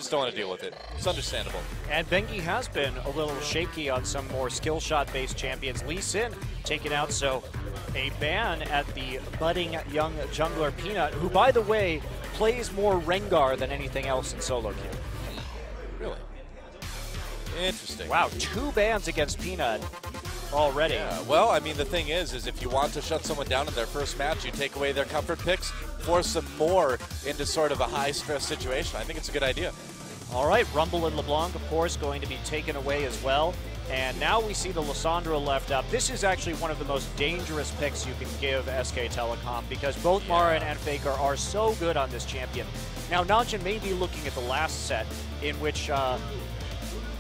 just don't want to deal with it. It's understandable. And Bengi has been a little shaky on some more skill shot-based champions. Lee Sin taken out, so a ban at the budding young jungler Peanut, who, by the way, plays more Rengar than anything else in solo queue. Really? Interesting. Wow, 2 bans against Peanut already. Yeah, well, I mean, the thing is if you want to shut someone down in their first match, you take away their comfort picks, force them more into sort of a high-stress situation. I think it's a good idea. All right, Rumble and LeBlanc, of course, going to be taken away as well. And now we see the Lissandra left up. This is actually one of the most dangerous picks you can give SK Telecom because both Marin and Faker are so good on this champion. Now, Najin may be looking at the last set in which the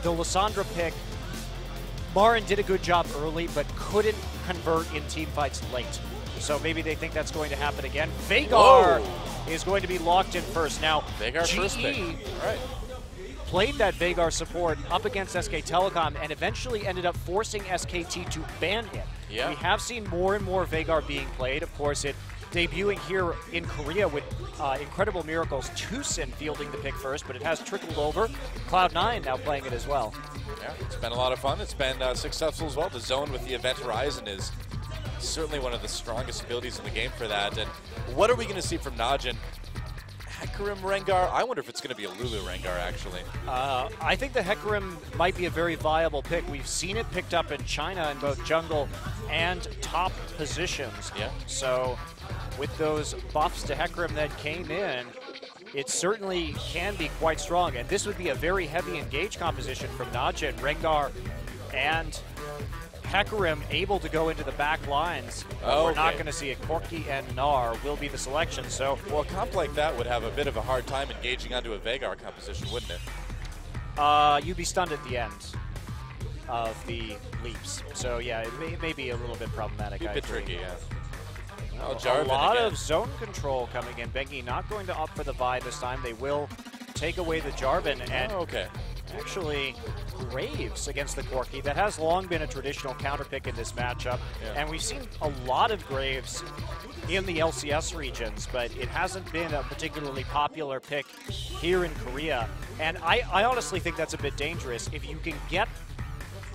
Lissandra pick, Marin did a good job early, but couldn't convert in team fights late. So maybe they think that's going to happen again. Veigar is going to be locked in first. Now, Veigar first pick. All right. Played that Veigar support up against SK Telecom and eventually ended up forcing SKT to ban him. Yeah. We have seen more and more Veigar being played. Of course, it debuting here in Korea with incredible miracles. Tucson fielding the pick first, but it has trickled over. Cloud9 now playing it as well. Yeah, it's been a lot of fun. It's been successful as well. The zone with the Event Horizon is certainly one of the strongest abilities in the game for that. And what are we going to see from Najin? Hecarim Rengar? I wonder if it's going to be a Lulu Rengar, actually. I think the Hecarim might be a very viable pick. We've seen it picked up in China in both jungle and top positions. Yeah. So with those buffs to Hecarim that came in, it certainly can be quite strong. And this would be a very heavy engage composition from Najin, Rengar, and Hecarim able to go into the back lines. We're not going to see it. Corki and Gnar will be the selection. So, well, a comp like that would have a bit of a hard time engaging onto a Veigar composition, wouldn't it? You'd be stunned at the end of the leaps. So yeah, it may be a little bit problematic. A bit tricky, yeah. Oh, a lot of zone control coming in. Bengi not going to opt for the Vi this time. They will take away the Jarvan and actually Graves against the Corki. That has long been a traditional counter pick in this matchup. Yeah. And we've seen a lot of Graves in the LCS regions, but it hasn't been a particularly popular pick here in Korea. And I honestly think that's a bit dangerous. If you can get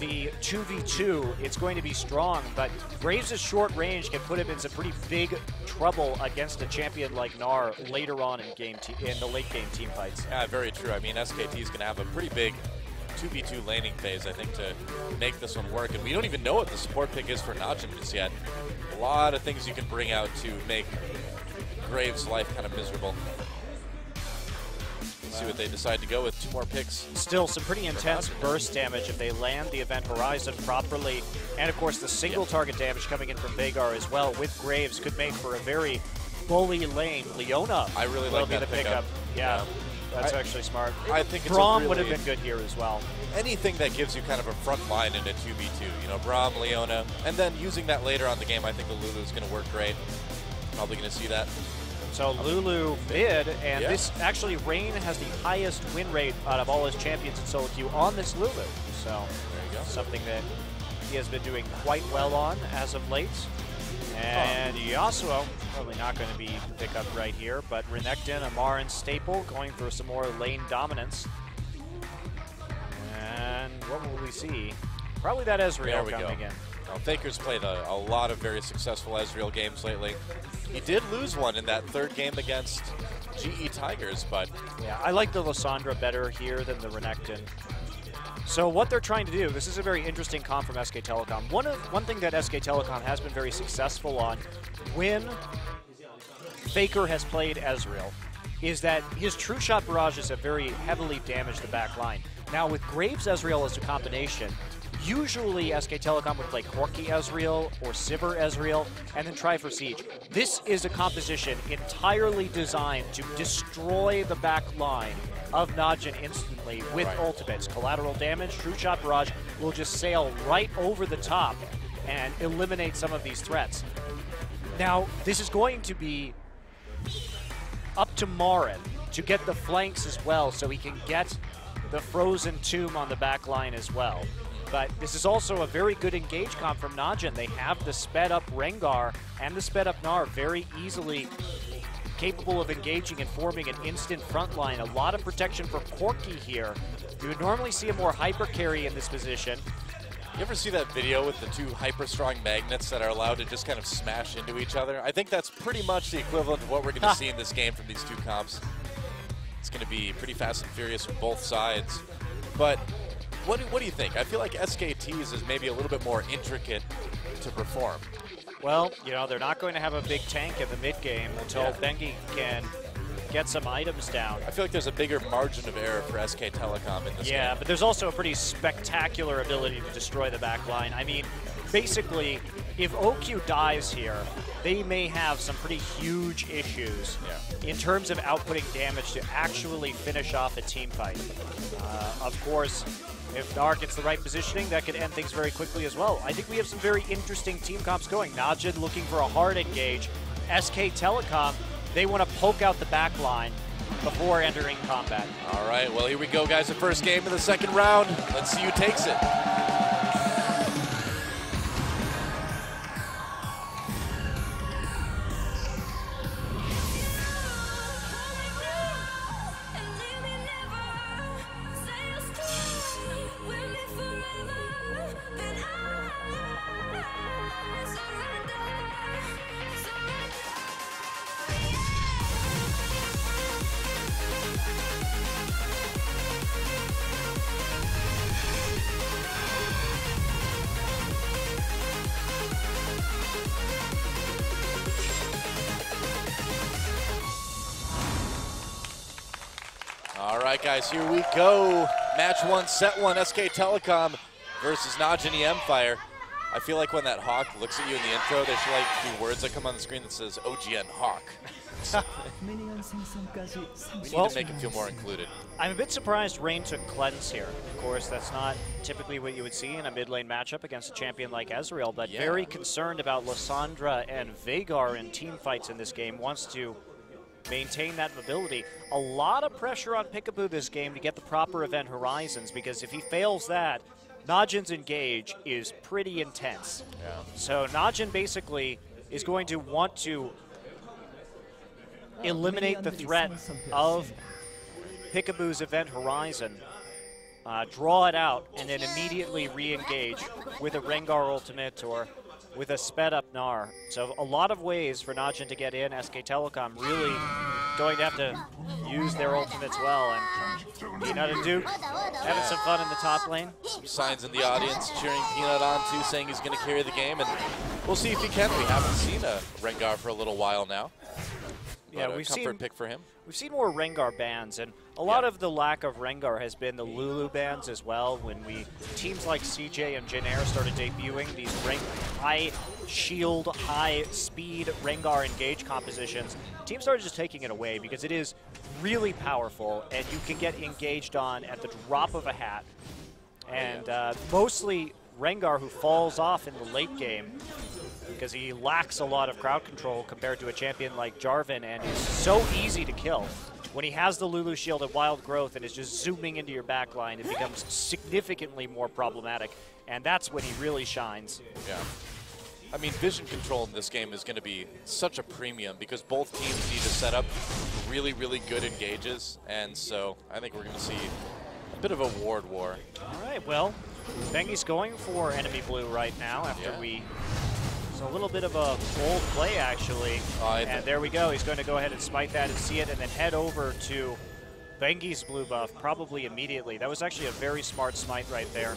the 2v2, it's going to be strong, but Graves' short range can put him in some pretty big trouble against a champion like Gnar later on in the late game team fights. Yeah, very true. I mean, SKT is going to have a pretty big 2v2 laning phase, I think, to make this one work. And we don't even know what the support pick is for Najin just yet. A lot of things you can bring out to make Graves' life kind of miserable. See what they decide to go with. 2 more picks. Still some pretty intense burst damage if they land the Event Horizon properly. And of course the single target damage coming in from Veigar as well with Graves could make for a very bully lane. Leona I really like that pickup. Yeah, that's actually smart. I think Braum really would have been good here as well. Anything that gives you kind of a front line in a 2v2, you know, Braum, Leona, and then using that later on in the game, I think the Lulu is going to work great. Probably going to see that. So Lulu mid, and this actually, Rain has the highest win rate out of all his champions in solo queue on this Lulu. So there you go. Something that he has been doing quite well on as of late. And Yasuo, probably not going to be the pickup right here, but Renekton, a Marin staple, going for some more lane dominance. And what will we see? Probably that Ezreal coming in. Now, Faker's played a lot of very successful Ezreal games lately. He did lose one in that 3rd game against GE Tigers, but... Yeah, I like the Lissandra better here than the Renekton. So what they're trying to do, this is a very interesting comp from SK Telecom. One thing that SK Telecom has been very successful on when Faker has played Ezreal is that his true shot barrages have very heavily damaged the back line. Now with Graves Ezreal as a combination, usually SK Telecom would play Corki Ezreal or Sivir Ezreal and then try for Siege. This is a composition entirely designed to destroy the back line of Najin instantly with ultimates. Collateral damage, true shot barrage will just sail right over the top and eliminate some of these threats. Now, this is going to be up to Marin to get the flanks as well so he can get the Frozen Tomb on the back line as well. But this is also a very good engage comp from Najin. They have the sped up Rengar and the sped up Gnar very easily capable of engaging and forming an instant front line. A lot of protection for Corki here. You would normally see a more hyper carry in this position. You ever see that video with the two hyper-strong magnets that are allowed to just kind of smash into each other? I think that's pretty much the equivalent of what we're going to see in this game from these two comps. It's going to be pretty fast and furious from both sides. But what do you think? I feel like SKT's is maybe a little bit more intricate to perform. Well, you know, they're not going to have a big tank in the mid game until Bengi can get some items down. I feel like there's a bigger margin of error for SK Telecom in this game. Yeah, but there's also a pretty spectacular ability to destroy the back line. I mean, basically, if OQ dies here, they may have some pretty huge issues in terms of outputting damage to actually finish off a team fight. Of course, if Nar gets the right positioning, that could end things very quickly as well. I think we have some very interesting team comps going. Najin looking for a hard engage. SK Telecom, they want to poke out the back line before entering combat. All right, well, here we go, guys. The first game of the second round. Let's see who takes it. All right, guys, here we go. Match one, set one, SK Telecom versus Najin E-mFire. I feel like when that Hawk looks at you in the intro, there should like be words that come on the screen that says OGN Hawk. We need to make him feel more included. I'm a bit surprised Rain took Cleanse here. Of course, that's not typically what you would see in a mid lane matchup against a champion like Ezreal, but very concerned about Lissandra and Veigar in team fights in this game. Wants to maintain that mobility. A lot of pressure on Peekaboo this game to get the proper event horizons, because if he fails that, Najin's engage is pretty intense. So Najin basically is going to want to eliminate the threat of Peekaboo's event horizon, draw it out, and then immediately re-engage with a Rengar ultimate or with a sped-up Gnar. So a lot of ways for Najin to get in. SK Telecom really going to have to use their ultimates well. And Peanut and Duke having some fun in the top lane. Some signs in the audience cheering Peanut on too, saying he's going to carry the game. And we'll see if he can. We haven't seen a Rengar for a little while now. Yeah, we've seen pick for him. We've seen more Rengar bans, and a lot of the lack of Rengar has been the Lulu bans as well. When teams like CJ and Jin Air started debuting these high shield, high speed Rengar engage compositions, teams started just taking it away because it is really powerful, and you can get engaged on at the drop of a hat. And mostly Rengar, who falls off in the late game because he lacks a lot of crowd control compared to a champion like Jarvan, and is so easy to kill. When he has the Lulu shield at Wild Growth and is just zooming into your backline, it becomes significantly more problematic, and that's when he really shines. Yeah. I mean, vision control in this game is going to be such a premium because both teams need to set up really, really good engages, and so I think we're going to see a bit of a ward war. All right, well, Bengi's going for enemy blue right now after it's a little bit of a bold play, actually. And there we go. He's going to go ahead and smite that and see it, and then head over to Bengi's blue buff probably immediately. That was actually a very smart smite right there.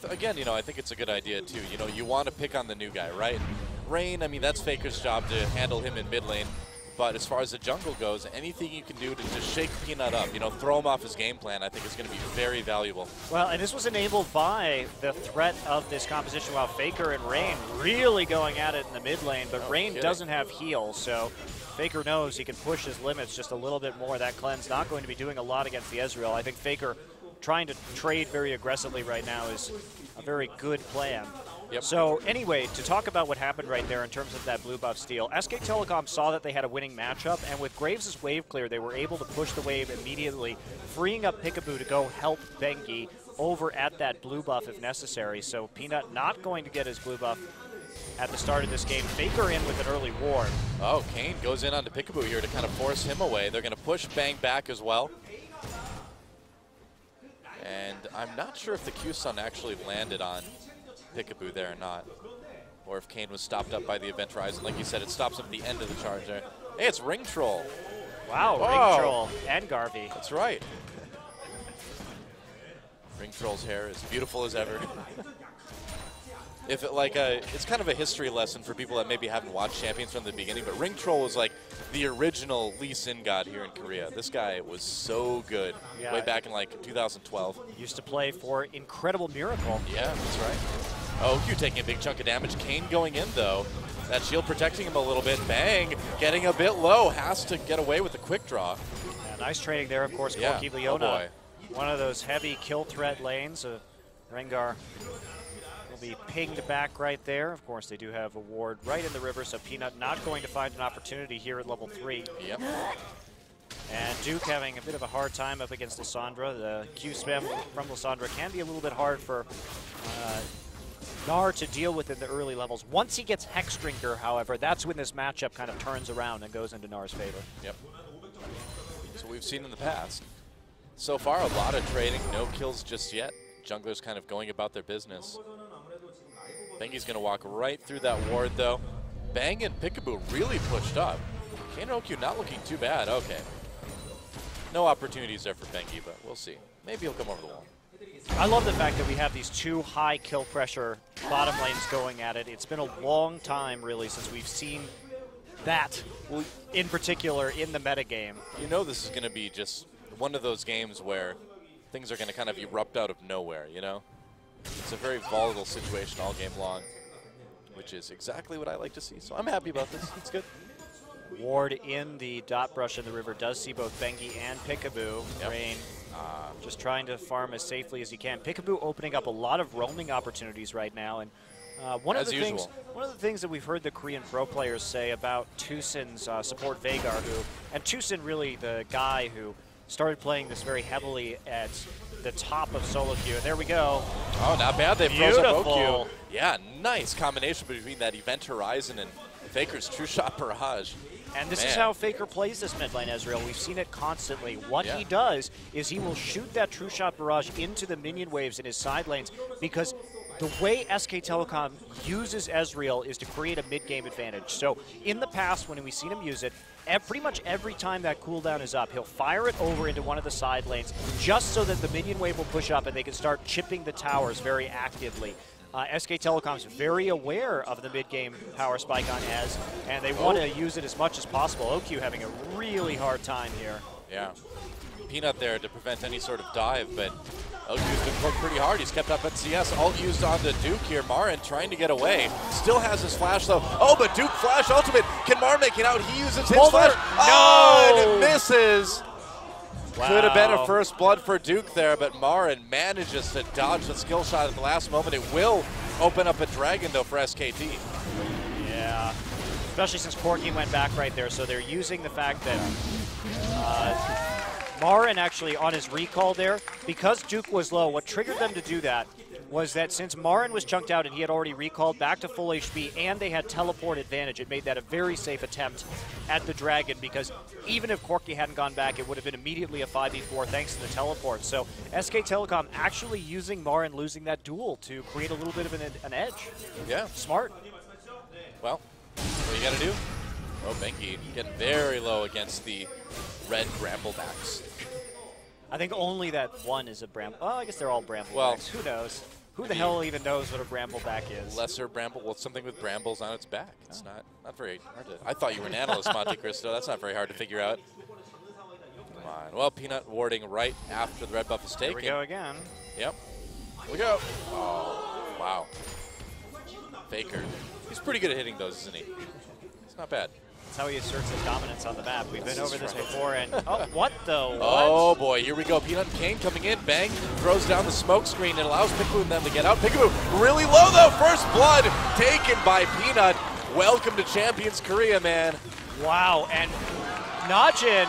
Again, I think it's a good idea, too. You want to pick on the new guy, right? Rain, I mean, that's Faker's job to handle him in mid lane. But as far as the jungle goes, anything you can do to just shake Peanut up, throw him off his game plan, I think is going to be very valuable. Well, and this was enabled by the threat of this composition while Faker and Rain really going at it in the mid lane, but Rain doesn't have heal, so Faker knows he can push his limits just a little bit more. That cleanse not going to be doing a lot against the Ezreal. I think Faker trying to trade very aggressively right now is a very good plan. So anyway, to talk about what happened right there in terms of that blue buff steal, SK Telecom saw that they had a winning matchup, and with Graves' wave clear, they were able to push the wave immediately, freeing up Peekaboo to go help Bengi over at that blue buff if necessary. So Peanut not going to get his blue buff at the start of this game. Faker in with an early ward. Oh, Kane goes in onto Peekaboo here to kind of force him away. They're going to push Bang back as well. And I'm not sure if the Q-Sun actually landed on Peekaboo there or not. Or if Kane was stopped up by the Event Horizon. Like you said, it stops him at the end of the charge there. Hey, it's Ring Troll. Wow, Ring Troll and Garvey. That's right. Ring Troll's hair is beautiful as ever. If it it's kind of a history lesson for people that maybe haven't watched Champions from the beginning, but Ring Troll was like the original Lee Sin God here in Korea. This guy was so good way back in like 2012. Used to play for Incredible Miracle. Yeah, that's right. Oh, Q taking a big chunk of damage. Kane going in though. That shield protecting him a little bit. Bang, getting a bit low. Has to get away with the quick draw. Yeah, nice trading there, of course. Yeah. Corky Leona. Oh boy. One of those heavy kill threat lanes. Rengar will be pinged back right there. Of course, they do have a ward right in the river, so Peanut not going to find an opportunity here at level 3. Yep. And Duke having a bit of a hard time up against Lissandra. The Q spam from Lissandra can be a little bit hard for Gnar to deal with in the early levels. Once he gets Hex Drinker, however, that's when this matchup kind of turns around and goes into Gnar's favor. Yep. So we've seen in the past. So far, a lot of trading, no kills just yet. Junglers kind of going about their business. Bengi's going to walk right through that ward, though. Bang and Peekaboo really pushed up. Kane and OQ not looking too bad. Okay. No opportunities there for Bengi, but we'll see. Maybe he'll come over the wall. I love the fact that we have these two high kill pressure bottom lanes going at it. It's been a long time, really, since we've seen that, in particular, in the metagame. You know this is going to be just one of those games where things are going to kind of erupt out of nowhere, you know? It's a very volatile situation all game long, which is exactly what I like to see. So I'm happy about this. It's good. Ward in the dot brush in the river does see both Bengi and Peekaboo. Yep. Rain just trying to farm as safely as he can. Peekaboo opening up a lot of roaming opportunities right now. And one of the things that we've heard the Korean pro players say about Tusin's support Veigar, and Tusin really the guy who started playing this very heavily at the top of solo queue. And there we go. Oh, not bad. They froze up Beautiful. OQ. Yeah, nice combination between that Event Horizon and Faker's True Shot Barrage. And this is how Faker plays this mid lane, Ezreal. We've seen it constantly. What he does is he will shoot that True Shot Barrage into the minion waves in his side lanes, because the way SK Telecom uses Ezreal is to create a mid-game advantage. So in the past, when we've seen him use it, pretty much every time that cooldown is up, he'll fire it over into one of the side lanes just so that the minion wave will push up and they can start chipping the towers very actively. SK Telecom's very aware of the mid-game power spike on Ez, and they want to use it as much as possible. OQ having a really hard time here. Yeah. Peanut there to prevent any sort of dive, but OQ's been worked pretty hard. He's kept up at CS. Ult used on the Duke here. Marin trying to get away. Still has his flash though. Oh, but Duke flash ultimate. Can Marin make it out? He uses his flash. Oh, and it misses. Wow. Could have been a first blood for Duke there, but Marin manages to dodge the skill shot at the last moment. It will open up a dragon, though, for SKT. Yeah, especially since Corky went back right there, so they're using the fact that Marin actually on his recall there, because Duke was low, what triggered them to do that was that since Marin was chunked out and he had already recalled back to full HP and they had teleport advantage, it made that a very safe attempt at the dragon, because even if Corky hadn't gone back, it would have been immediately a 5v4 thanks to the teleport. So SK Telecom actually using Marin losing that duel to create a little bit of an edge. Yeah. Smart. Well, what you got to do? Oh, Bengi getting very low against the red Bramblebacks. I think only that one is a Bramble. Oh, I guess they're all Bramblebacks. Well, who knows? Who the hell even knows what a Brambleback is? Lesser Bramble, well, something with brambles on its back. It's not very hard to. I thought you were an analyst, Monte Cristo. That's not very hard to figure out. Come on. Well, Peanut warding right after the red buff is taken. Here we go again. Yep. Here we go. Oh, wow. Faker. He's pretty good at hitting those, isn't he? It's not bad. That's how he asserts his dominance on the map. We've been over this before, and oh, what the? What? Oh boy, here we go. Peanut and Kane coming in. Bang throws down the smoke screen. It allows Peekaboo and them to get out. Peekaboo really low though. First blood taken by Peanut. Welcome to Champions Korea, man. Wow, and Najin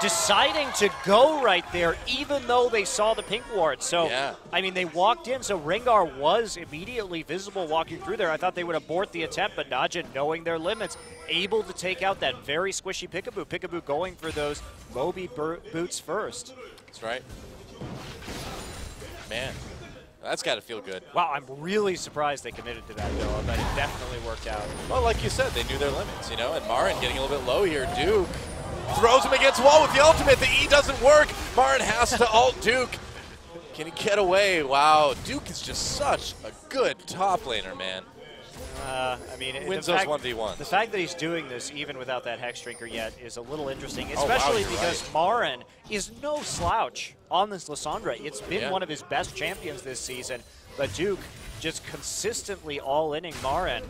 deciding to go right there, even though they saw the pink ward. So, yeah. I mean, they walked in, so Rengar was immediately visible walking through there. I thought they would abort the attempt, but Najin, knowing their limits, able to take out that very squishy Peekaboo. Peekaboo going for those Moby boots first. That's right. Man, that's got to feel good. Wow, I'm really surprised they committed to that, though, but it definitely worked out. Well, like you said, they knew their limits, you know, and Marin getting a little bit low here. Duke throws him against the wall with the ultimate. The E doesn't work. Marin has to ult Duke. Can he get away? Wow, Duke is just such a good top laner, man. I mean, wins those 1v1s. The fact that he's doing this even without that Hex Drinker yet is a little interesting, especially because Marin is no slouch on this Lissandra. It's been one of his best champions this season, but Duke just consistently all-inning Marin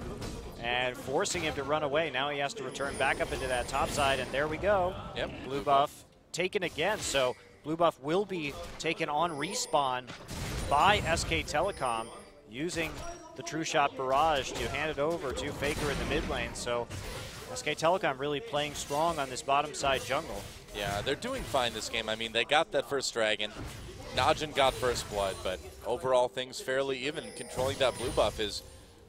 and forcing him to run away. Now he has to return back up into that top side, and there we go. Yep. Blue buff taken again, so blue buff will be taken on respawn by SK Telecom using the True Shot Barrage to hand it over to Faker in the mid lane. So SK Telecom really playing strong on this bottom side jungle. Yeah, they're doing fine this game. I mean, they got that first dragon. Najin got first blood, but overall things fairly even. Controlling that blue buff is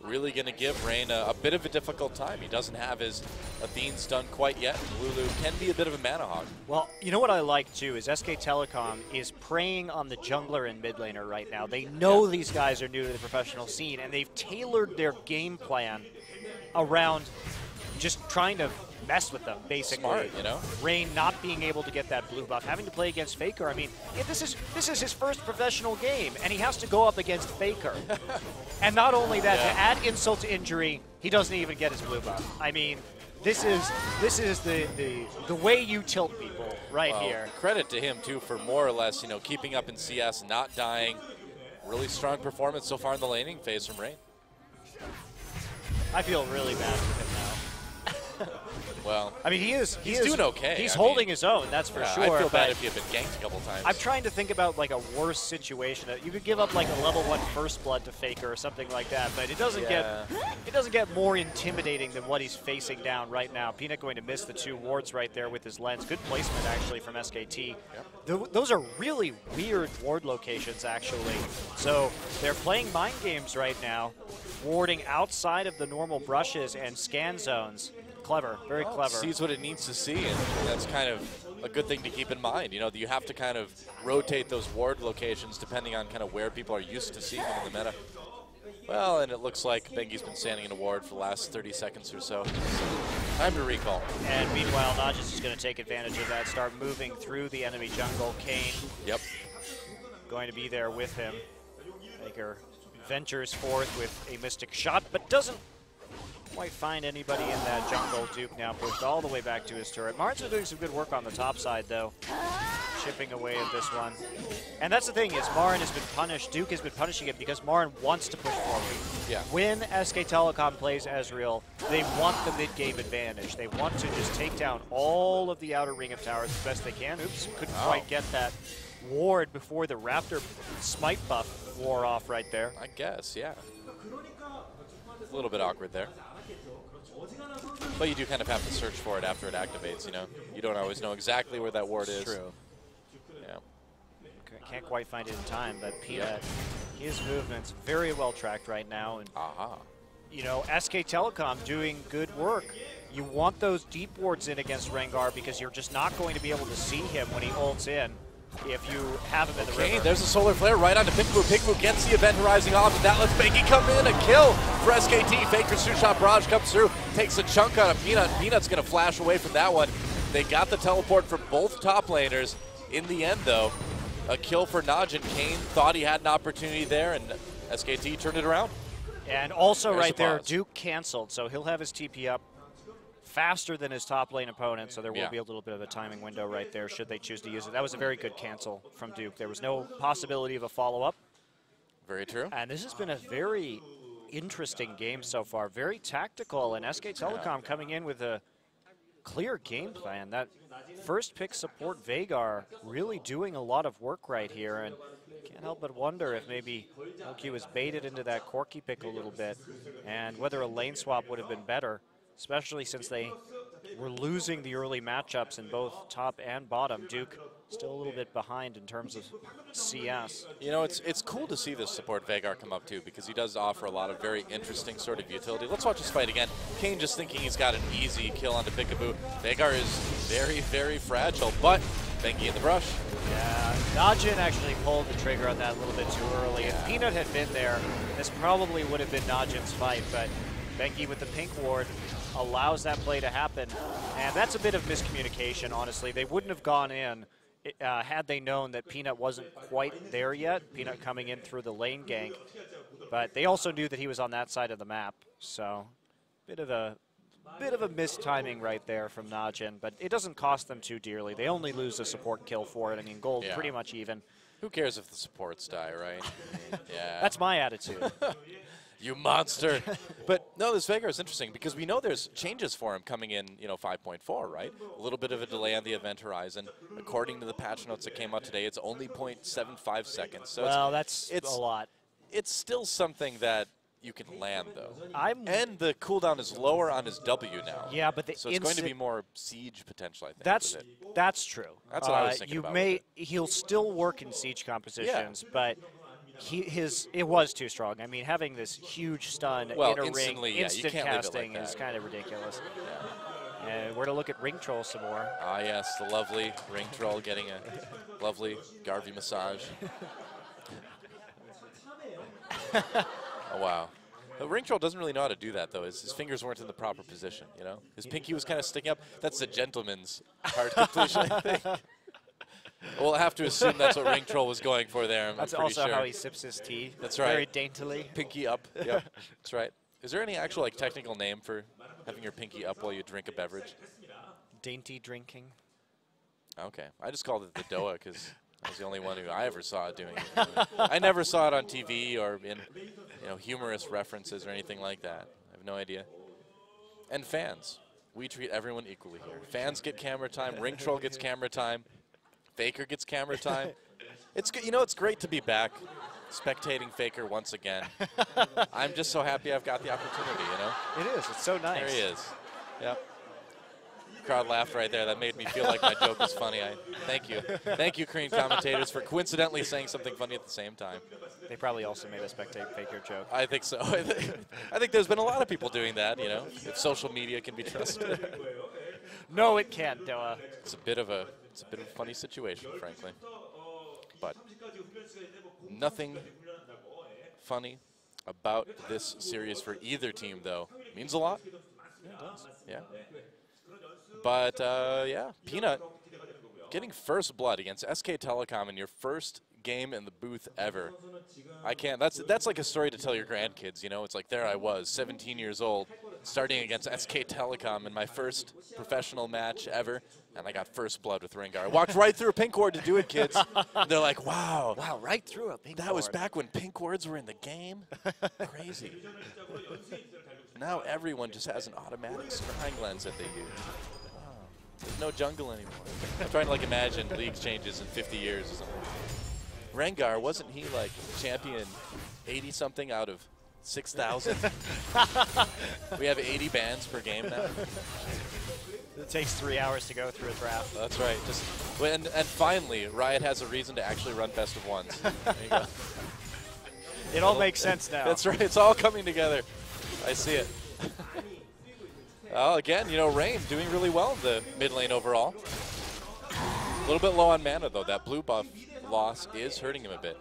really going to give Rain a bit of a difficult time. He doesn't have his Athene's done quite yet. Lulu can be a bit of a mana hog. Well, you know what I like too is SK Telecom is preying on the jungler and mid laner right now. They know these guys are new to the professional scene, and they've tailored their game plan around just trying to mess with them, basically. Smart, you know? Rain not being able to get that blue buff, having to play against Faker. I mean, this is his first professional game, and he has to go up against Faker. And not only that, to add insult to injury, he doesn't even get his blue buff. I mean, this is the way you tilt people right here. Credit to him too for more or less, you know, keeping up in CS, not dying. Really strong performance so far in the laning phase from Rain. I feel really bad for him now. Well, I mean, he's doing okay. He's holding his own, that's for sure. I feel bad if he had been ganked a couple times. I'm trying to think about like a worse situation. You could give up like a level 1 first blood to Faker or something like that, but it doesn't get more intimidating than what he's facing down right now. Peanut going to miss the 2 wards right there with his lens. Good placement actually from SKT. Yep. Those are really weird ward locations actually. So they're playing mind games right now, warding outside of the normal brushes and scan zones. Clever, very clever. Sees what it needs to see, and that's kind of a good thing to keep in mind. You know, you have to kind of rotate those ward locations depending on kind of where people are used to seeing them in the meta. Well, and it looks like Bengi's been standing in a ward for the last 30 seconds or so. Time to recall. And meanwhile, Najis is going to take advantage of that, start moving through the enemy jungle. Kane going to be there with him. Baker ventures forth with a Mystic Shot, but doesn't quite find anybody in that jungle. Duke now pushed all the way back to his turret. Marin's doing some good work on the top side, though. Chipping away at this one. And that's the thing is Marin has been punished. Duke has been punishing it because Marin wants to push forward. Yeah. When SK Telecom plays Ezreal, they want the mid-game advantage. They want to just take down all of the outer ring of towers as best they can. Oops, couldn't quite get that ward before the Raptor smite buff wore off right there. I guess, yeah. A little bit awkward there. But you do kind of have to search for it after it activates, you know. You don't always know exactly where that ward is. True. Yeah. Can't quite find it in time, but Peanut, his movement's very well tracked right now. And you know, SK Telecom doing good work. You want those deep wards in against Rengar because you're just not going to be able to see him when he ults in if you have him in the river. There's a solar flare right onto Peekaboo. Peekaboo gets the event rising off, and that lets Bengi come in. A kill for SKT. Faker's 2-shot barrage comes through, takes a chunk out of Peanut. Peanut's going to flash away from that one. They got the teleport for both top laners. In the end, though, a kill for Najin. Kane thought he had an opportunity there, and SKT turned it around. And also right there, Duke canceled, so he'll have his TP up faster than his top lane opponent, so there will be a little bit of a timing window right there should they choose to use it. That was a very good cancel from Duke. There was no possibility of a follow-up. Very true. And this has been a very interesting game so far, very tactical, and SK Telecom coming in with a clear game plan. That first pick support Veigar really doing a lot of work right here, and can't help but wonder if maybe Loki was baited into that Corki pick a little bit, and whether a lane swap would have been better, especially since they we're losing the early matchups in both top and bottom. Duke still a little bit behind in terms of CS. You know, it's cool to see this support Veigar come up too, because he does offer a lot of very interesting sort of utility. Let's watch this fight again. Kane just thinking he's got an easy kill onto Peekaboo. Veigar is very, very fragile, but Bengi in the brush. Yeah, Najin actually pulled the trigger on that a little bit too early. If Peanut had been there, this probably would have been Najin's fight, but Bengi with the pink ward allows that play to happen. And that's a bit of miscommunication, honestly. They wouldn't have gone in had they known that Peanut wasn't quite there yet, Peanut coming in through the lane gank. But they also knew that he was on that side of the map, so bit of a mistiming right there from Najin, but it doesn't cost them too dearly. They only lose a support kill for it. I mean, gold pretty much even. Who cares if the supports die, right? Yeah. That's my attitude. You monster. But no, this Veigar is interesting because we know there's changes for him coming in, 5.4, right? A little bit of a delay on the event horizon. According to the patch notes that came out today, it's only 0.75 seconds. So well, that's a lot. It's still something that you can land, though. And the cooldown is lower on his W now. Yeah, but so it's going to be more siege potential, I think. That's true. That's what I was thinking about. He'll still work in siege compositions, but it was too strong. I mean, having this huge stun in a ring, instant casting is kind of ridiculous. Yeah. We're to look at Ring Troll some more. Ah, yes, the lovely Ring Troll getting a lovely Garvey massage. Oh, wow. The Ring Troll doesn't really know how to do that, though. His fingers weren't in the proper position, His pinky was kind of sticking up. That's the gentleman's card completion, I think. We'll have to assume that's what Ring Troll was going for there. That's also how he sips his tea. That's right. Very daintily. Pinky up. Yep, that's right. Is there any actual technical name for having your pinky up while you drink a beverage? Dainty drinking. Okay. I just called it the Doa because I was the only one who I ever saw it doing it. I never saw it on TV or in humorous references or anything like that. I have no idea. And fans. We treat everyone equally here. Fans get camera time. Ring Troll gets camera time. Faker gets camera time. It's it's great to be back, spectating Faker once again. I'm just so happy I've got the opportunity. It is. It's so nice. There he is. Yep. Crowd laughed right there. That made me feel like my joke was funny. Thank you, Korean commentators, for coincidentally saying something funny at the same time. They probably also made a spectate Faker joke. I think so. I think there's been a lot of people doing that. If social media can be trusted. No, it can't, Doa. It's a bit of a funny situation, frankly. But nothing funny about this series for either team, though. It means a lot. Yeah, it does. Yeah. But, Peanut getting first blood against SK Telecom in your first game in the booth ever. That's like a story to tell your grandkids, It's like, there I was, 17 years old, starting against SK Telecom in my first professional match ever, and I got first blood with Rengar. I walked right through a pink ward to do it, kids. And they're like, wow. Wow, right through a pink ward. That was back when pink wards were in the game? Crazy. Now everyone just has an automatic scrying lens that they use. There's no jungle anymore. I'm trying to imagine league changes in 50 years or something. Rengar, wasn't he champion 80-something out of 6,000? We have 80 bans per game now. It takes 3 hours to go through a draft. That's right. And finally, Riot has a reason to actually run best of ones. There you go. It all makes sense now. That's right. It's all coming together. I see it. Well, again, Rain doing really well in the mid lane overall. A little bit low on mana, though. That blue buff loss is hurting him a bit.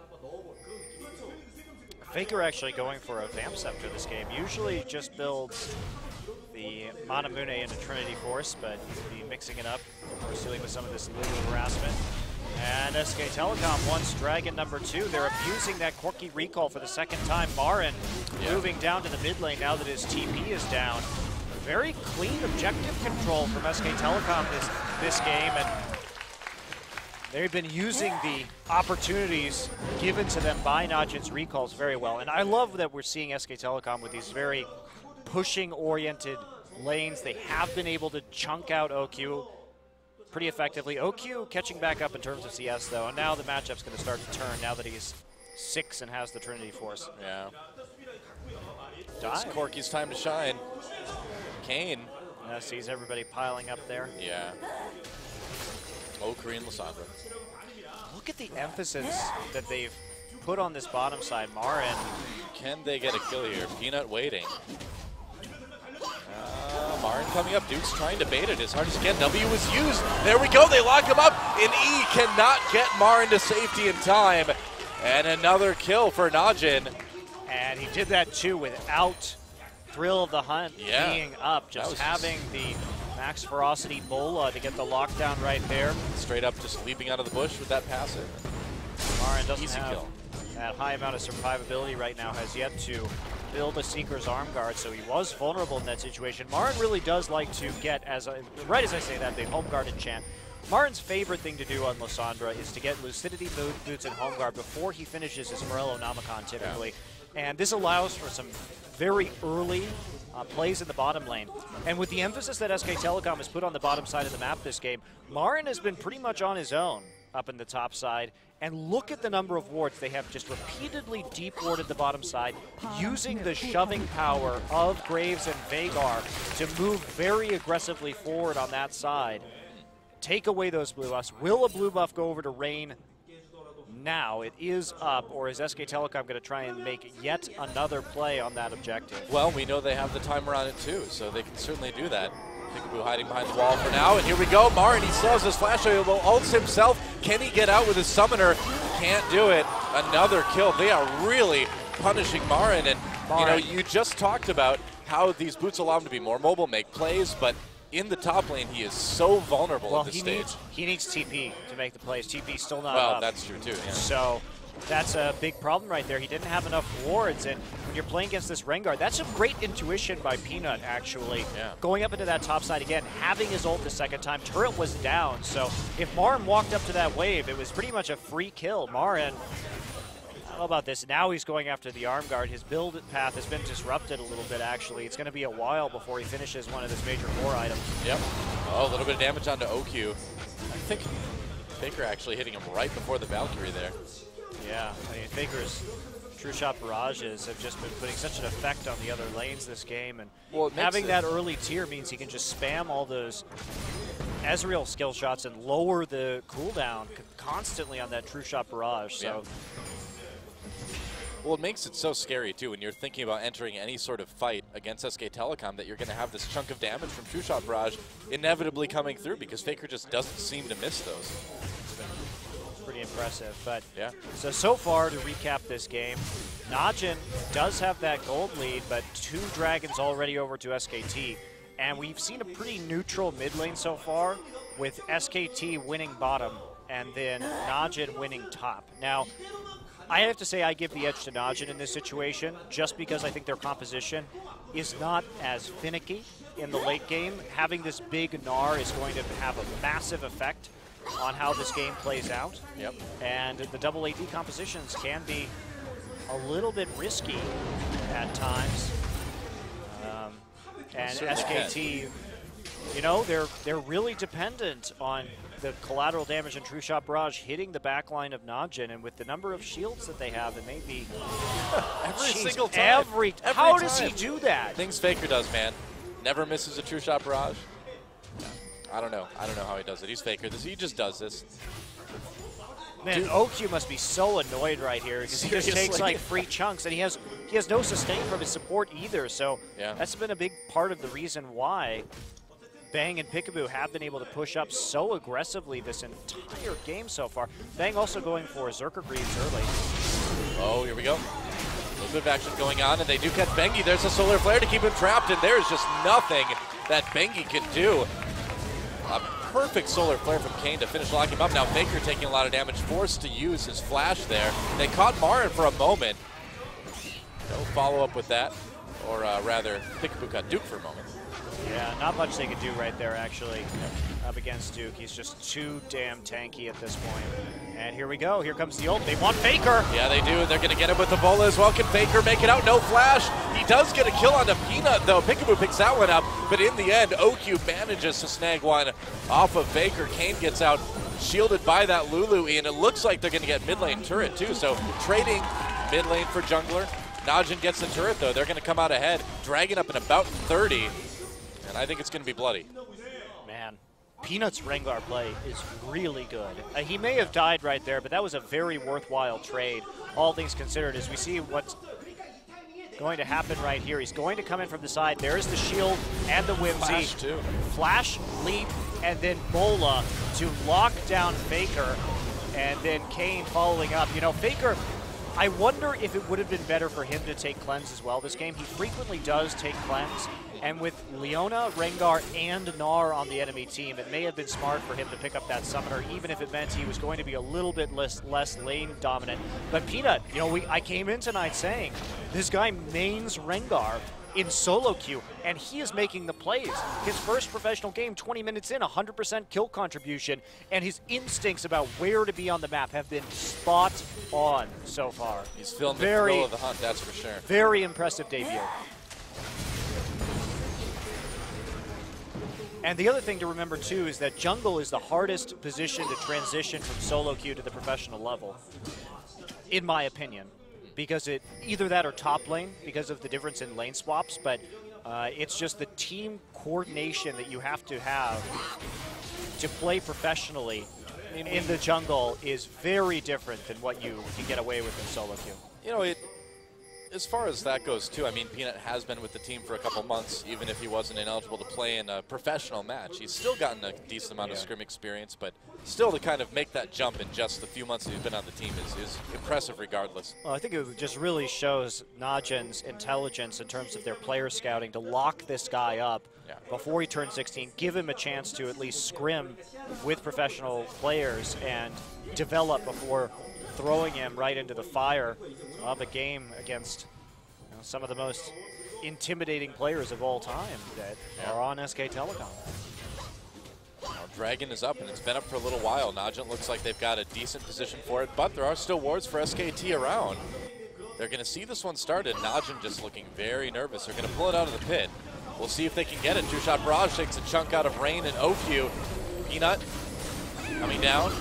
Faker actually going for a Vamp Scepter this game. Usually just builds the Manamune into Trinity Force, but he'll be mixing it up. Of course, dealing with some of this legal harassment. And SK Telecom wants Dragon number 2. They're abusing that quirky recall for the second time. Marin moving down to the mid lane now that his TP is down. Very clean objective control from SK Telecom this game, and they've been using the opportunities given to them by Najin's recalls very well. And I love that we're seeing SK Telecom with these very pushing-oriented lanes. They have been able to chunk out OQ pretty effectively. OQ catching back up in terms of CS, though, and now the matchup's going to start to turn now that he's 6 and has the Trinity Force. Yeah. It's Corky's time to shine. Kane Sees everybody piling up there. Yeah. Oh, Korean Lysandra. Look at the emphasis that they've put on this bottom side. Marin. Can they get a kill here? Peanut waiting. Marin coming up. Duke's trying to bait it as hard as he can. W was used. There we go. They lock him up. And E cannot get Marin to safety in time. And another kill for Najin. And he did that too without Thrill of the Hunt being up. Just having the max ferocity Bola to get the lockdown right there. Straight up just leaping out of the bush with that passive. Marin doesn't have that high amount of survivability right now, has yet to build a Seeker's arm guard, so he was vulnerable in that situation. Marin really does like to get, right as I say that, the home guard enchant. Marin's favorite thing to do on Lysandra is to get Lucidity boots and home guard before he finishes his Morello Namicon typically. Yeah. And this allows for some very early plays in the bottom lane. And with the emphasis that SK Telecom has put on the bottom side of the map this game, Marin has been pretty much on his own up in the top side. And look at the number of wards. They have just repeatedly deep warded the bottom side, using the shoving power of Graves and Veigar to move very aggressively forward on that side. Take away those blue buffs. Will a blue buff go over to Rain now? It is up, or is SK Telecom going to try and make yet another play on that objective? Well, we know they have the timer on it too, so they can certainly do that. Peekaboo hiding behind the wall for now, and here we go. Marin, he still has his flash, ults himself. Can he get out with his summoner? Can't do it. Another kill. They are really punishing Marin, and you know, you just talked about how these boots allow him to be more mobile, make plays, but in the top lane, he is so vulnerable at this stage. He needs TP to make the plays. TP's still not up. Well, that's true too. Yeah. So that's a big problem right there. He didn't have enough wards, and when you're playing against this Rengar, that's some great intuition by Peanut, actually. Yeah. Going up into that top side again, having his ult the second time. Turret was down, so if Marin walked up to that wave, it was pretty much a free kill. Marin, how about this? Now he's going after the arm guard. His build path has been disrupted a little bit, actually. It's going to be a while before he finishes one of his major core items. Yep. Oh, a little bit of damage onto OQ. I think Faker actually hitting him right before the Valkyrie there. Yeah, I mean, Faker's True Shot barrages have just been putting such an effect on the other lanes this game, and having that early tier means he can just spam all those Ezreal skill shots and lower the cooldown constantly on that True Shot barrage. So. Yeah. Well, it makes it so scary, too, when you're thinking about entering any sort of fight against SK Telecom, that you're going to have this chunk of damage from True Shot barrage inevitably coming through, because Faker just doesn't seem to miss those. It's pretty impressive. But yeah. So far, to recap this game, Najin does have that gold lead, but 2 dragons already over to SKT. And we've seen a pretty neutral mid lane so far, with SKT winning bottom and then Najin winning top. Now, I have to say I give the edge to Najin in this situation, just because I think their composition is not as finicky in the late game. Having this big Gnar is going to have a massive effect on how this game plays out. Yep. And the double AD compositions can be a little bit risky at times. And SKT, you know, they're really dependent on the collateral damage and True Shot barrage hitting the back line of Najin, and with the number of shields that they have, it may be every single time. How does he do that? Things Faker does, man. Never misses a True Shot barrage. I don't know. I don't know how he does it. He's Faker. He just does this. Man, OQ must be so annoyed right here, because he just takes like free chunks, and he has no sustain from his support either. So that's been a big part of the reason why Bang and Peekaboo have been able to push up so aggressively this entire game so far. Bang also going for Zerker Greaves early. Oh, here we go. A little bit of action going on, and they do catch Bengi. There's a Solar Flare to keep him trapped, and there's just nothing that Bengi can do. A perfect Solar Flare from Kane to finish locking him up. Now Faker taking a lot of damage, forced to use his flash there. They caught Marin for a moment. No follow-up with that, or rather, Peekaboo caught Duke for a moment. Yeah, not much they could do right there, actually, up against Duke. He's just too damn tanky at this point. And here we go. Here comes the ult. They want Faker. Yeah, they do. They're going to get him with the bola as well. Can Faker make it out? No flash. He does get a kill onto Peanut, though. Peekaboo picks that one up. But in the end, OQ manages to snag one off of Faker. Kane gets out, shielded by that Lulu, and it looks like they're going to get mid lane turret, too. So trading mid lane for jungler. Najin gets the turret, though. They're going to come out ahead. Dragon up in about 30. And I think it's going to be bloody. Man, Peanut's Rengar play is really good. He may have died right there, but that was a very worthwhile trade, all things considered, as we see what's going to happen right here. He's going to come in from the side. There's the shield and the Whimsy. Flash, too. Flash, leap, and then Bola to lock down Faker, and then Kane following up. You know, Faker, I wonder if it would have been better for him to take Cleanse as well this game. He frequently does take Cleanse, and with Leona, Rengar, and Gnar on the enemy team, it may have been smart for him to pick up that Summoner, even if it meant he was going to be a little bit less lane dominant. But Peanut, you know, I came in tonight saying, this guy mains Rengar in solo queue, and he is making the plays. His first professional game, 20 minutes in, 100% kill contribution, and his instincts about where to be on the map have been spot on so far. He's feeling the thrill of the hunt, that's for sure. Very impressive debut. And the other thing to remember, too, is that jungle is the hardest position to transition from solo queue to the professional level, in my opinion. Because either that or top lane, because of the difference in lane swaps, but it's just the team coordination that you have to play professionally in the jungle is very different than what you can get away with in solo queue. You know, as far as that goes, too, I mean, Peanut has been with the team for a couple months, even if he wasn't ineligible to play in a professional match. He's still gotten a decent amount of scrim experience, but still to kind of make that jump in just the few months that he's been on the team is impressive regardless. Well, I think it just really shows Najin's intelligence in terms of their player scouting to lock this guy up before he turns 16, give him a chance to at least scrim with professional players and develop before throwing him right into the fire of a game against some of the most intimidating players of all time that are on SK Telecom. Now, Dragon is up, and it's been up for a little while. Najin looks like they've got a decent position for it, but there are still wards for SKT around. They're going to see this one started. Najin just looking very nervous. They're going to pull it out of the pit. We'll see if they can get it. Two-shot barrage takes a chunk out of Rain and OQ. Peanut coming down.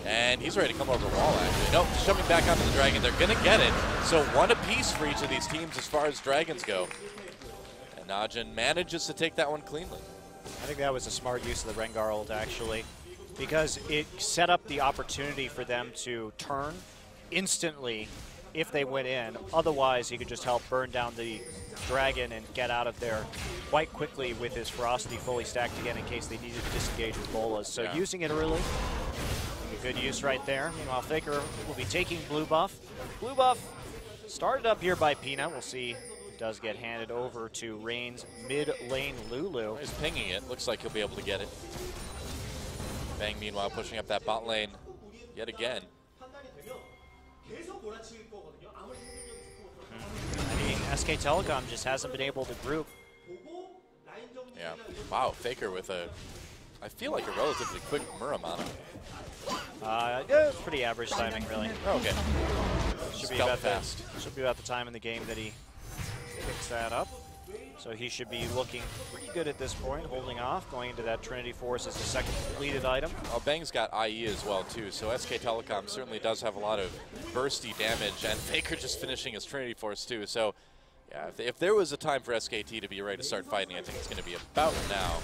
And he's ready to come over the wall, actually. Nope, jumping back onto the Dragon. They're going to get it. So one apiece for each of these teams as far as Dragons go. And Najin manages to take that one cleanly. I think that was a smart use of the Rengar ult, actually, because it set up the opportunity for them to turn instantly if they went in. Otherwise, he could just help burn down the Dragon and get out of there quite quickly with his Ferocity fully stacked again in case they needed to disengage with Bolas. So using it early. Good use right there. Meanwhile, Faker will be taking blue buff. Blue buff started up here by Peanut. We'll see. It does get handed over to Rain's mid-lane Lulu. He's pinging it. Looks like he'll be able to get it. Bang, meanwhile, pushing up that bot lane yet again. I mean, SK Telecom just hasn't been able to group. Yeah. Wow, Faker with I feel like a relatively quick Muramana. Yeah, pretty average timing, really. Okay. Should be about the time in the game that he picks that up. So he should be looking pretty good at this point, holding off, going into that Trinity Force as the second completed item. Well, Bang's got IE as well, too, so SK Telecom certainly does have a lot of bursty damage, and Faker just finishing his Trinity Force, too. So, yeah, if there was a time for SKT to be ready to start fighting, I think it's going to be about now.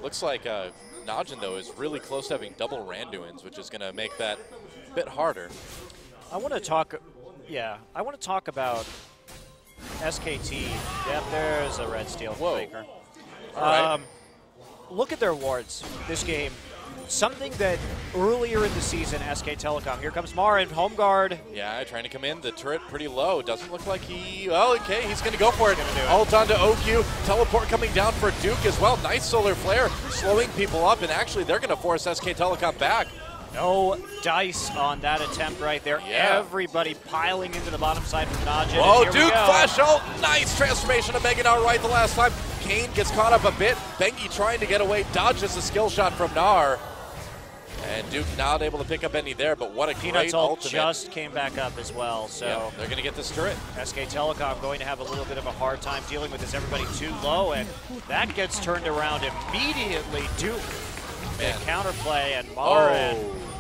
Looks like Najin, though, is really close to having double Randuins, which is going to make that a bit harder. I want to talk about SKT. Yep, there's a red steal for Faker. All right. Look at their wards this game. Something that earlier in the season, SK Telecom, here comes Mar in home guard. Yeah, trying to come in. The turret pretty low. Doesn't look like he... Well, okay, he's going to go for it. Ult onto OQ. Teleport coming down for Duke as well. Nice solar flare, slowing people up, and actually they're going to force SK Telecom back. No dice on that attempt right there. Yeah. Everybody piling into the bottom side from Najin. Oh, Duke flash ult. Nice transformation of Mega Gnar right the last time. Kane gets caught up a bit. Bengi trying to get away, dodges a skill shot from Gnar. And Duke not able to pick up any there, but what a Peanut's great ult ultimate. Just came back up as well, so they're going to get this turret. SK Telecom going to have a little bit of a hard time dealing with this. Everybody too low, and that gets turned around immediately. Duke, counterplay, and Mar and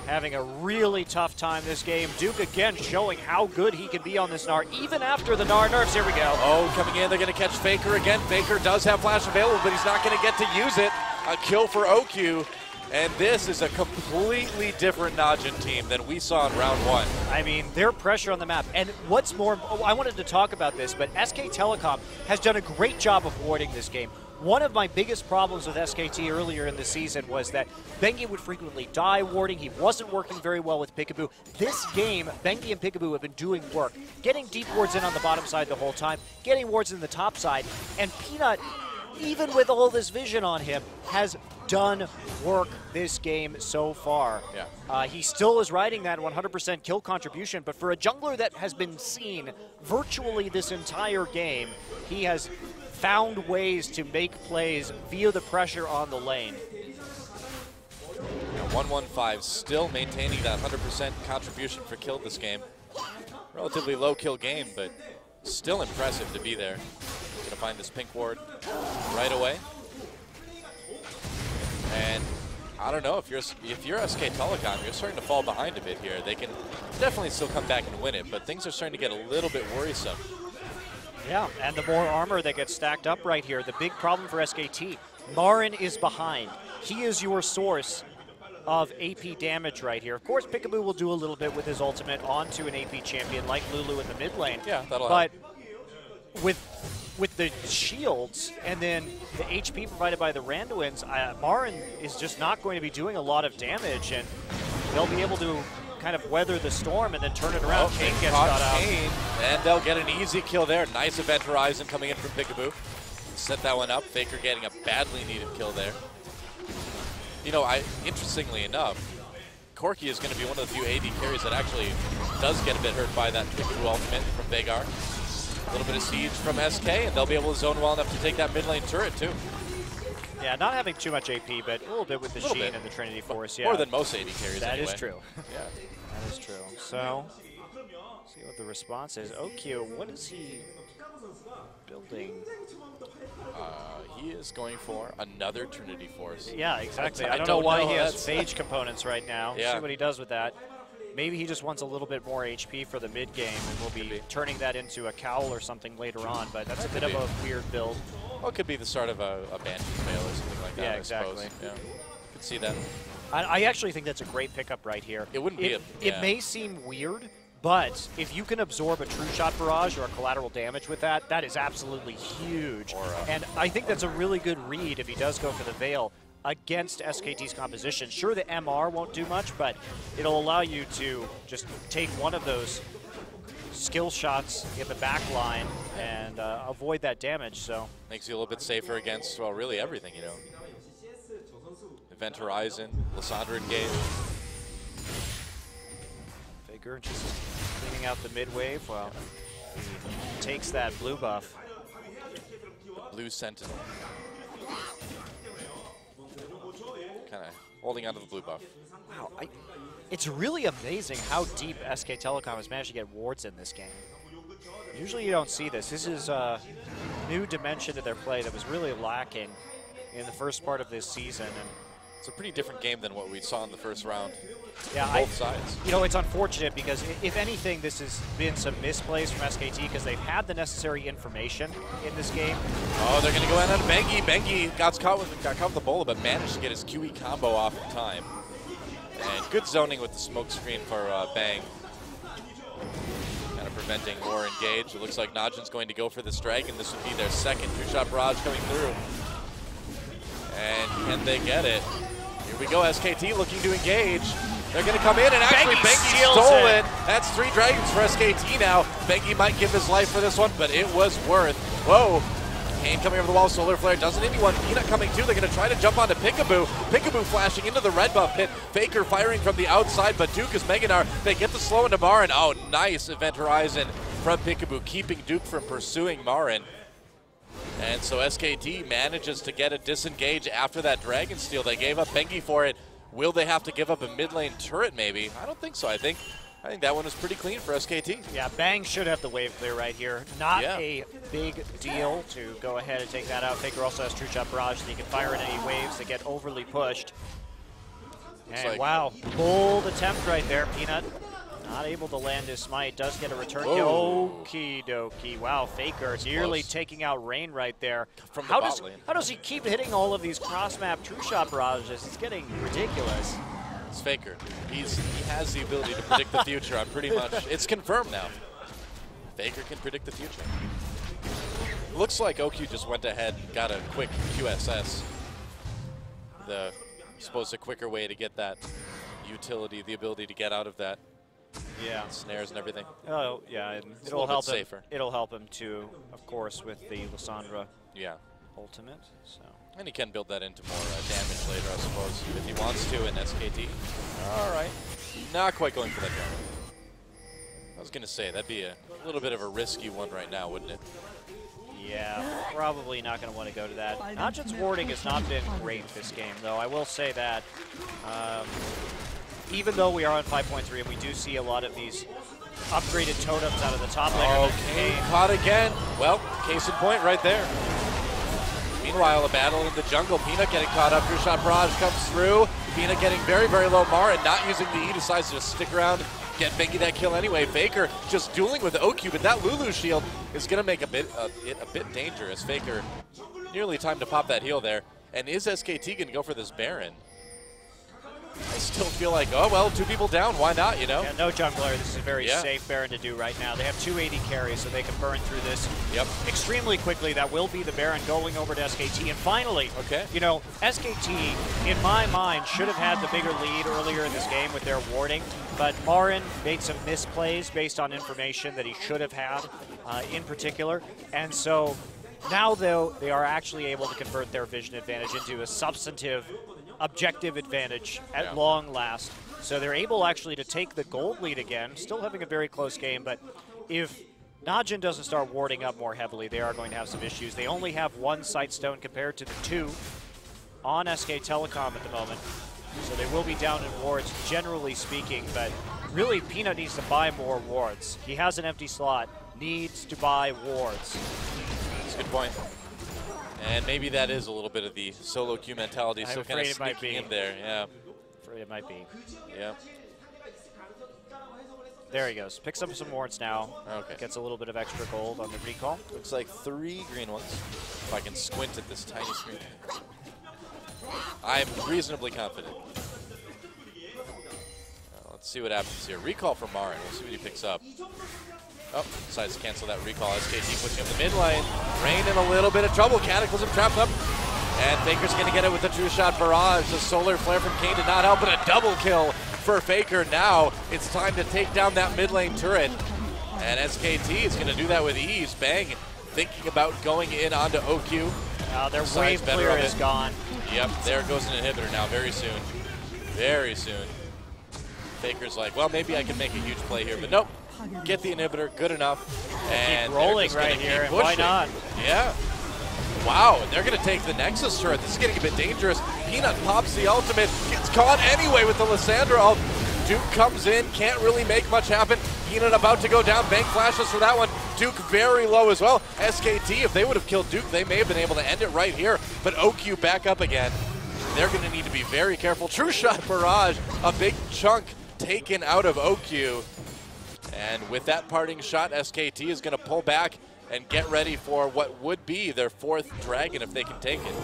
having a really tough time this game. Duke again showing how good he can be on this Gnar, even after the Gnar nerfs. Here we go. Oh, coming in, they're going to catch Faker again. Faker does have flash available, but he's not going to get to use it. A kill for OQ, and this is a completely different Najin team than we saw in round 1. I mean, their pressure on the map. And what's more, I wanted to talk about this, but SK Telecom has done a great job of warding this game. One of my biggest problems with SKT earlier in the season was that Bengi would frequently die warding. He wasn't working very well with Peekaboo. This game, Bengi and Peekaboo have been doing work, getting deep wards in on the bottom side the whole time, getting wards in the top side, and Peanut, even with all this vision on him, has done work this game so far. Yeah. He still is riding that 100% kill contribution, but for a jungler that has been seen virtually this entire game, he has found ways to make plays via the pressure on the lane. 115 still maintaining that 100% contribution for kill this game. Relatively low kill game, but still impressive to be there. Gonna find this pink ward right away. And I don't know, if you're SK Telecom, you're starting to fall behind a bit here. They can definitely still come back and win it, but things are starting to get a little bit worrisome. Yeah, and the more armor that gets stacked up right here, the big problem for SKT, Marin is behind. He is your source of AP damage right here. Of course, Peekaboo will do a little bit with his ultimate onto an AP champion like Lulu in the mid lane. Yeah, that'll but help. With the shields and then the HP provided by the Randuins, Marin is just not going to be doing a lot of damage, and they'll be able to kind of weather the storm and then turn it around. Kane gets got out. And they'll get an easy kill there. Nice Event Horizon coming in from Peekaboo. Set that one up. Faker getting a badly needed kill there. You know, interestingly enough, Corki is going to be one of the few AD carries that actually does get a bit hurt by that Peekaboo ultimate from Veigar. A little bit of siege from SK, and they'll be able to zone well enough to take that mid lane turret too. Yeah, not having too much AP, but a little bit with the Sheen and the Trinity Force. Yeah, more than most AD carries. That anyway. is true. Yeah, that is true. So, see what the response is. OQ, what is he building? He is going for another Trinity Force. Yeah, exactly. I don't know why he has Phage components right now. Yeah. See what he does with that. Maybe he just wants a little bit more HP for the mid game, and we'll be turning that into a cowl or something later on. But that's a bit of a weird build. Well, it could be the start of a Banshee fail or something like that. Yeah, I exactly. suppose. Yeah, could see that. I actually think that's a great pickup right here. It wouldn't be. It may seem weird, but if you can absorb a true shot barrage or a collateral damage with that, that is absolutely huge. And I think that's a really good read if he does go for the Veil against SKT's composition. Sure, the MR won't do much, but it'll allow you to just take one of those skill shots in the back line and avoid that damage. So makes you a little bit safer against, well, really everything, you know. Event Horizon, Lissandra engaged. Faker just cleaning out the mid wave while he takes that blue buff. Blue Sentinel. Kind of holding onto the blue buff. Wow, it's really amazing how deep SK Telecom has managed to get wards in this game. Usually you don't see this. This is a new dimension to their play that was really lacking in the first part of this season. And it's a pretty different game than what we saw in the first round. Yeah, both sides. You know, it's unfortunate because if anything, this has been some misplays from SKT because they've had the necessary information in this game. Oh, they're going to go in on Bengi. Bengi got caught with the bola, but managed to get his QE combo off in time. And good zoning with the smoke screen for Bang. Kind of preventing more engage. It looks like Najin's going to go for this dragon. This would be their second two-shot barrage coming through. And can they get it? Here we go, SKT looking to engage. They're going to come in, and actually Bengi stolen. That's 3 dragons for SKT now. Bengi might give his life for this one, but it was worth. Whoa. Kane coming over the wall, Solar Flare doesn't anyone. Peanut coming too. They're going to try to jump onto Peekaboo. Peekaboo flashing into the red buff pit. Faker firing from the outside, but Duke is Meganar. They get the slow into Marin. Oh, nice Event Horizon from Peekaboo, keeping Duke from pursuing Marin. And so SKT manages to get a disengage after that Dragon Steal. They gave up Bengi for it. Will they have to give up a mid lane turret maybe? I don't think so. I think that one was pretty clean for SKT. Yeah, Bang should have the wave clear right here. Not a big deal to go ahead and take that out. Faker also has True Shot Barrage, so he can fire in any waves that get overly pushed. And wow, bold attempt right there. Peanut not able to land his smite. Does get a return kill. Okie dokie. Wow, Faker nearly taking out Rain right there. From the how does he keep hitting all of these cross-map true shot barrages? It's getting ridiculous. It's Faker. He has the ability to predict the future. I'm pretty much. It's confirmed now. Faker can predict the future. Looks like OQ just went ahead and got a quick QSS. I suppose a quicker way to get that utility, the ability to get out of that. Yeah. Snares and everything. Oh, yeah. And it'll help him. It'll help him too, of course, with the Lissandra ultimate. So. And he can build that into more damage later, I suppose, if he wants to in SKT. All right. Not quite going for that damage. I was going to say, that'd be a little bit of a risky one right now, wouldn't it? Yeah, probably not going to want to go to that. Najin's warding has not been great this game, though. I will say that. Even though we are on 5.3 and we do see a lot of these upgraded totems out of the top laner. Okay, caught again. Well, case in point right there. Meanwhile, a battle in the jungle. Peanut getting caught up. True shot barrage comes through. Peanut getting very, very low Mar and not using the E, decides to just stick around, get Bengi that kill anyway. Faker just dueling with OQ, but that Lulu shield is going to make it a bit dangerous. Faker nearly time to pop that heal there. And is SKT going to go for this Baron? I still feel like, oh, well, 2 people down. Why not, you know? Yeah, no jungler. This is a very safe Baron to do right now. They have 2 AD carries, so they can burn through this extremely quickly. That will be the Baron going over to SKT. And finally, you know, SKT, in my mind, should have had the bigger lead earlier in this game with their warding. But Marin made some misplays based on information that he should have had in particular. And so now, though, they are actually able to convert their vision advantage into a substantive objective advantage at long last. So they're able actually to take the gold lead again, still having a very close game, but if Najin doesn't start warding up more heavily, they are going to have some issues. They only have 1 Sightstone compared to the 2 on SK Telecom at the moment. So they will be down in wards, generally speaking, but really Peanut needs to buy more wards. He has an empty slot, needs to buy wards. That's a good point. And maybe that is a little bit of the solo queue mentality still kind of sneaking in there. Yeah. Afraid it might be. Yeah. There he goes. Picks up some wards now. Okay. Gets a little bit of extra gold on the recall. Looks like 3 green ones. If I can squint at this tiny screen. I'm reasonably confident. Let's see what happens here. Recall from Marin. We'll see what he picks up. Oh, decides to cancel that recall. SKT pushing up the mid lane. Rain in a little bit of trouble. Cataclysm trapped up. And Faker's going to get it with the true shot barrage. The solar flare from Kane did not help, but a double kill for Faker. Now it's time to take down that mid lane turret. And SKT is going to do that with ease. Bang, thinking about going in onto OQ. Their wave clear is gone. Yep, there goes an inhibitor now very soon. Very soon. Faker's like, well, maybe I can make a huge play here, but nope. Get the inhibitor, good enough. And keep rolling right here, and why not? Yeah. Wow, and they're going to take the Nexus turret. This is getting a bit dangerous. Peanut pops the ultimate, gets caught anyway with the Lissandra ult. Duke comes in, can't really make much happen. Peanut about to go down, bank flashes for that one. Duke very low as well. SKT, if they would have killed Duke, they may have been able to end it right here. But OQ back up again. They're going to need to be very careful. True shot barrage, a big chunk taken out of OQ. And with that parting shot, SKT is going to pull back and get ready for what would be their 4th dragon if they can take it.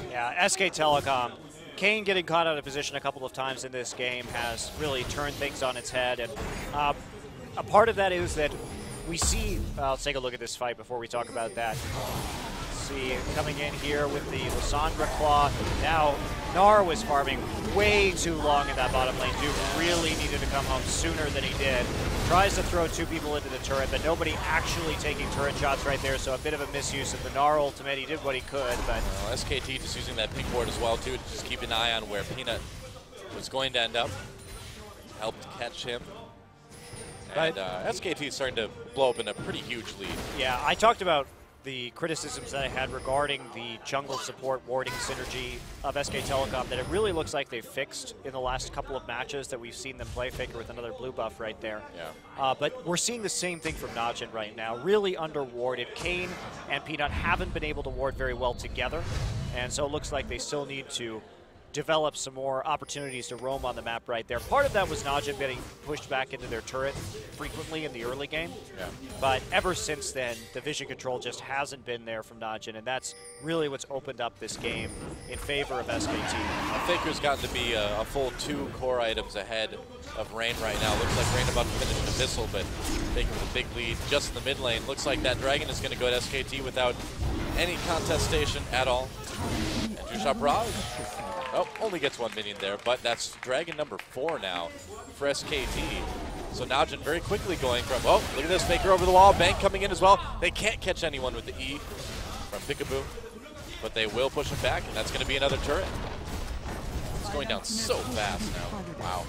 Yeah, SK Telecom. Kane getting caught out of position a couple of times in this game has really turned things on its head. And a part of that is that we see, let's take a look at this fight before we talk about that. See, coming in here with the Lissandra Claw. Now, Gnar was farming way too long in that bottom lane. Duke really needed to come home sooner than he did. Tries to throw 2 people into the turret, but nobody actually taking turret shots right there, so a bit of a misuse of the Gnar ultimate. He did what he could, but... Well, SKT just using that pink ward as well, too, to just keep an eye on where Peanut was going to end up. Helped catch him. And SKT is starting to blow up in a pretty huge lead. Yeah, I talked about the criticisms that I had regarding the jungle support warding synergy of SK Telecom that it really looks like they've fixed in the last couple of matches that we've seen them play. Faker with another blue buff right there. Yeah. But we're seeing the same thing from Najin right now. Really under-warded. Kane and Peanut haven't been able to ward very well together, and so it looks like they still need to develop some more opportunities to roam on the map right there. Part of that was Najin getting pushed back into their turret frequently in the early game. Yeah. But ever since then, the vision control just hasn't been there from Najin, and that's really what's opened up this game in favor of SKT. Faker's gotten to be a full 2 core items ahead of Rain right now. Looks like Rain about to finish an Abyssal, but Faker with a big lead just in the mid lane. Looks like that Dragon is going to go to SKT without any contestation at all. Entry shot barrage. Oh, only gets 1 minion there, but that's Dragon number 4 now for SKT. So Najin very quickly going from, oh, look at this, Faker over the wall, Bank coming in as well. They can't catch anyone with the E from Peekaboo, but they will push him back, and that's going to be another turret. It's going down so fast now. Wow.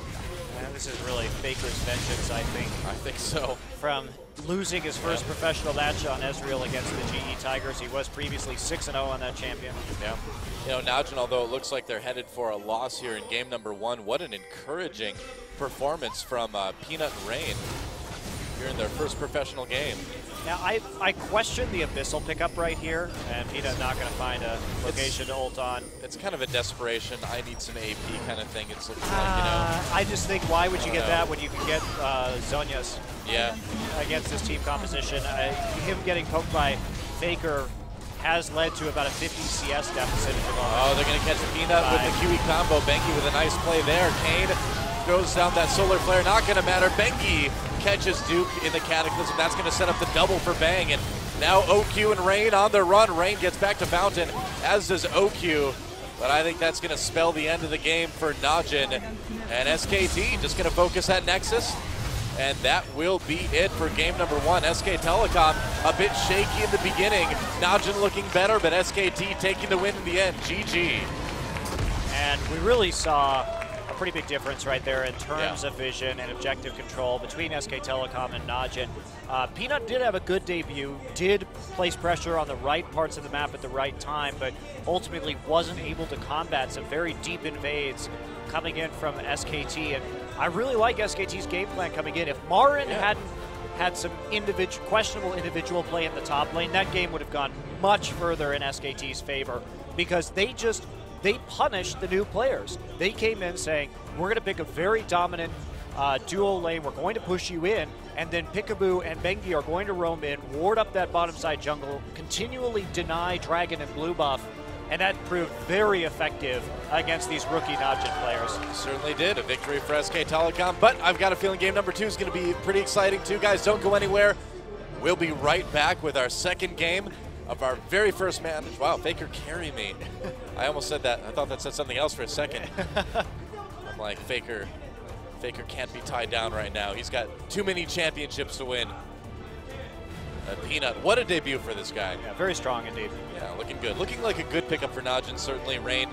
And this is really Faker's vengeance, I think. I think so. From losing his first professional match on Ezreal against the GE Tigers, he was previously 6-0 on that champion. Yeah. You know, Najin, although it looks like they're headed for a loss here in game number 1, what an encouraging performance from Peanut and Rain here in their first professional game. Now, I question the Abyssal pickup right here, and Peanut not going to find a location to ult on. It's kind of a desperation, I need some AP kind of thing, it's looking like, you know. I just think, why would you get that when you can get Zhonya's against this team composition? Him getting poked by Faker has led to about a 50 CS deficit. Oh, they're going to catch Peanut with the QE combo. Bengi with a nice play there. Kane throws down that solar flare, not going to matter. Bengi catches Duke in the Cataclysm. That's going to set up the double for Bang. And now OQ and Rain on the run. Rain gets back to Fountain, as does OQ. But I think that's going to spell the end of the game for Najin. And SKT just going to focus at Nexus. And that will be it for game number 1. SK Telecom a bit shaky in the beginning. Najin looking better, but SKT taking the win in the end. GG. And we really saw a pretty big difference right there in terms of vision and objective control between SK Telecom and Najin. Peanut did have a good debut, did place pressure on the right parts of the map at the right time, but ultimately wasn't able to combat some very deep invades coming in from SKT. And I really like SKT's game plan coming in. If Marin hadn't had some questionable individual play in the top lane, that game would have gone much further in SKT's favor, because they punished the new players. They came in saying, we're going to pick a very dominant dual lane, we're going to push you in, and then Peekaboo and Bengi are going to roam in, ward up that bottom side jungle, continually deny Dragon and blue buff, and that proved very effective against these rookie Najin players. Certainly did. A victory for SK Telecom, but I've got a feeling game number 2 is going to be pretty exciting too. Guys, don't go anywhere. We'll be right back with our second game of our very first match. Wow, Faker carry me. I almost said that. I thought that said something else for a second. I'm like, Faker can't be tied down right now. He's got too many championships to win. Peanut, what a debut for this guy. Yeah, very strong indeed. Yeah, looking good. Looking like a good pickup for Najin, certainly. Rain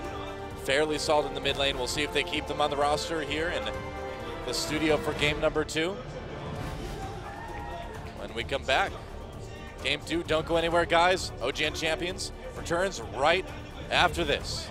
fairly solid in the mid lane. We'll see if they keep them on the roster here in the studio for game number 2. When we come back, game 2, don't go anywhere, guys. OGN Champions returns right after this.